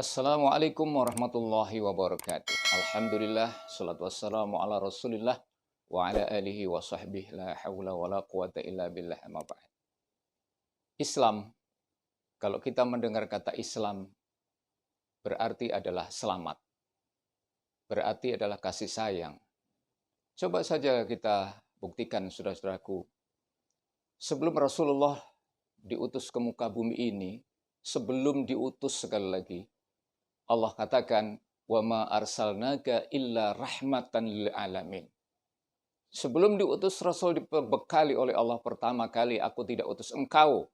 Assalamualaikum warahmatullahi wabarakatuh. Alhamdulillah, salatu wassalamu ala rasulillah wa ala alihi wa sahbihi la hawla wa la quwata illa billah amma ba'd. Islam, kalau kita mendengar kata Islam, berarti adalah selamat. Berarti adalah kasih sayang. Coba saja kita buktikan, saudara-saudaraku. Sebelum Rasulullah diutus ke muka bumi ini, sebelum diutus sekali lagi, Allah katakan, "Wa ma arsalnaka illa rahmatan lil alamin." Sebelum diutus Rasul dibekali oleh Allah pertama kali, aku tidak utus engkau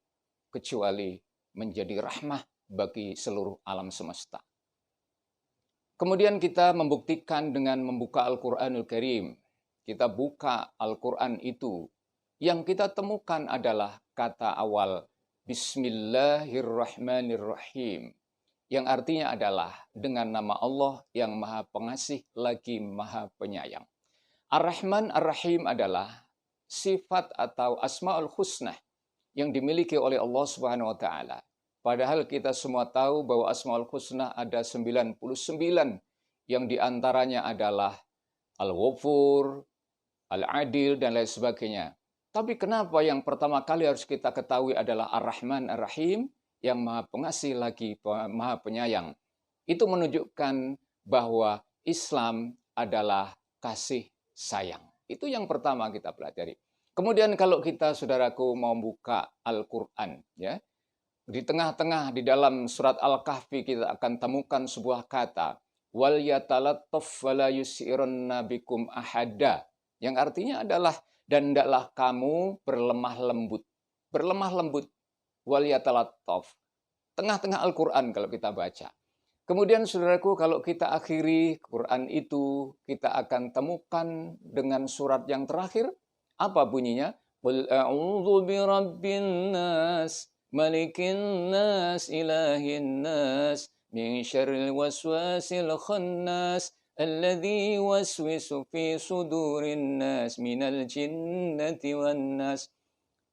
kecuali menjadi rahmah bagi seluruh alam semesta. Kemudian kita membuktikan dengan membuka Al-Quranul Karim. Kita buka Al-Quran itu. Yang kita temukan adalah kata awal Bismillahirrahmanirrahim. Yang artinya adalah dengan nama Allah yang Maha Pengasih lagi Maha Penyayang. Ar-Rahman Ar-Rahim adalah sifat atau Asmaul Husna yang dimiliki oleh Allah Subhanahu wa taala. Padahal kita semua tahu bahwa Asmaul Husna ada 99 yang diantaranya adalah Al-Ghafur, Al-Adil, dan lain sebagainya. Tapi kenapa yang pertama kali harus kita ketahui adalah Ar-Rahman Ar-Rahim, yang Maha Pengasih lagi Maha Penyayang? Itu menunjukkan bahwa Islam adalah kasih sayang. Itu yang pertama kita pelajari. Kemudian kalau kita, saudaraku, mau buka Al-Quran, ya, di tengah-tengah di dalam surat Al-Kahfi kita akan temukan sebuah kata, wal yatalattaf wala yusirunna bikum ahada, yang artinya adalah dan hendaklah kamu berlemah lembut. Berlemah lembut. Wal yatalattaf. Tengah-tengah Al-Quran kalau kita baca. Kemudian saudaraku, kalau kita akhiri Quran itu, kita akan temukan dengan surat yang terakhir. Apa bunyinya? Qul a'udzu birabbin nas, malikin nas, ilahin nas, min syarril waswasil khannas, alladzi waswisu fi sudurin nas minal jinnati wan nas.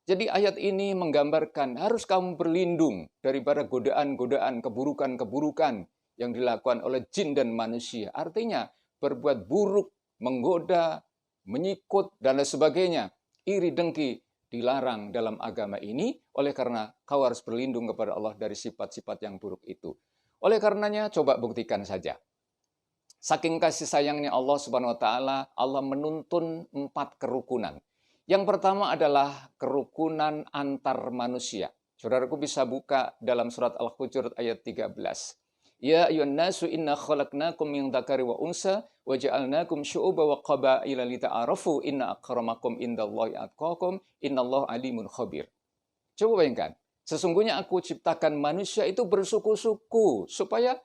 Jadi ayat ini menggambarkan harus kamu berlindung daripada godaan-godaan, keburukan-keburukan yang dilakukan oleh jin dan manusia. Artinya berbuat buruk, menggoda, menyikut, dan lain sebagainya. Iri dengki dilarang dalam agama ini, oleh karena kau harus berlindung kepada Allah dari sifat-sifat yang buruk itu. Oleh karenanya, coba buktikan saja. Saking kasih sayangnya Allah Subhanahu wa taala, Allah menuntun 4 kerukunan. Yang pertama adalah kerukunan antar manusia. Saudaraku bisa buka dalam surat Al-Hujurat ayat 13. Ya ayyuhan nasu inna khalaqnakum min dzakari wa unsa wa ja'alnakum syu'uba wa qabaila lita'arafu inna akramakum indallahi atqakum innallaha alimun khabir. Coba bayangkan, sesungguhnya aku ciptakan manusia itu bersuku-suku supaya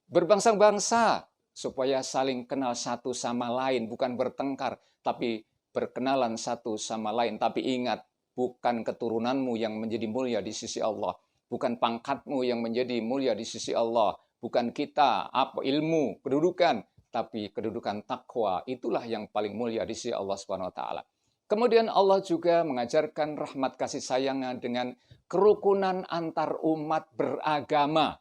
berbangsa-bangsa, supaya saling kenal satu sama lain, bukan bertengkar, tapi berkenalan satu sama lain. Tapi ingat, bukan keturunanmu yang menjadi mulia di sisi Allah, bukan pangkatmu yang menjadi mulia di sisi Allah, bukan kita, apa ilmu, kedudukan, tapi kedudukan takwa, itulah yang paling mulia di sisi Allah Subhanahu wa taala. Kemudian Allah juga mengajarkan rahmat kasih sayangnya dengan kerukunan antar umat beragama.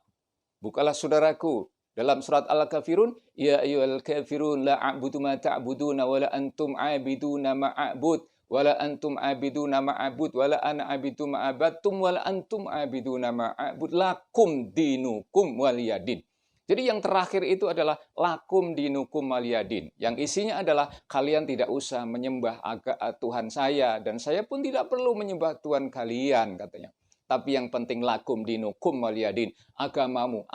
Bukalah saudaraku dalam surat Al-Kafirun, ya ayyuhal kafirun la a'budu ma ta'buduna wa la antum 'abiduna ma a'bud wa la antum 'abiduna ma a'bud wa la ana 'abidu ma abattum wa la antum 'abiduna ma a'bud lakum dinukum waliyadin. Jadi yang terakhir itu adalah lakum dinukum waliyadin. Yang isinya adalah kalian tidak usah menyembah Tuhan saya dan saya pun tidak perlu menyembah Tuhan kalian, katanya. Tapi yang penting lakum dinukum waliyadin, agamamu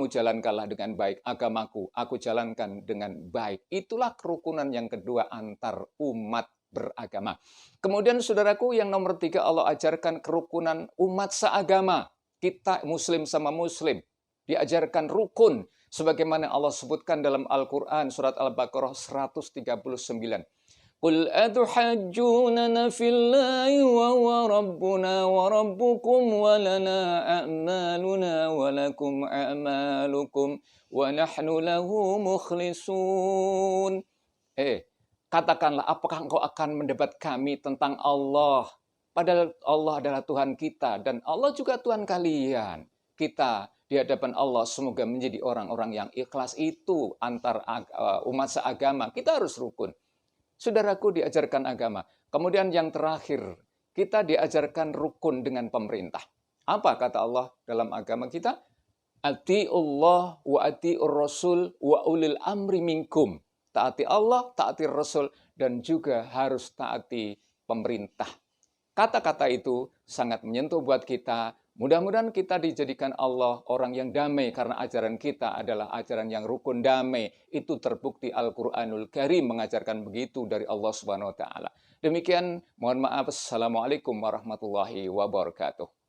jalankanlah dengan baik, agamaku aku jalankan dengan baik. Itulah kerukunan yang kedua antar umat beragama. Kemudian saudaraku, yang nomor 3 Allah ajarkan kerukunan umat seagama. Kita muslim sama muslim diajarkan rukun sebagaimana Allah sebutkan dalam Al-Quran surat Al-Baqarah 139. Qul atuhajjunana fillahi wa huwa rabbuna wa rabbukum wa lana a'maluna wa lakum a'malukum wa nahnu lahu mukhlisun. Katakanlah, apakah engkau akan mendebat kami tentang Allah? Padahal Allah adalah Tuhan kita dan Allah juga Tuhan kalian. Kita di hadapan Allah, semoga menjadi orang-orang yang ikhlas. Itu antar umat seagama. Kita harus rukun. Saudaraku, diajarkan agama. Kemudian yang terakhir, kita diajarkan rukun dengan pemerintah. Apa kata Allah dalam agama kita? Ati'ullah wa ati'ur rasul wa ulil amri minkum. Taati Allah, taati Rasul, dan juga harus taati pemerintah. Kata-kata itu sangat menyentuh buat kita. Mudah-mudahan kita dijadikan Allah orang yang damai, karena ajaran kita adalah ajaran yang rukun damai. Itu terbukti Al-Quranul Karim mengajarkan begitu dari Allah Subhanahu wa Ta'ala. Demikian, mohon maaf. Assalamualaikum warahmatullahi wabarakatuh.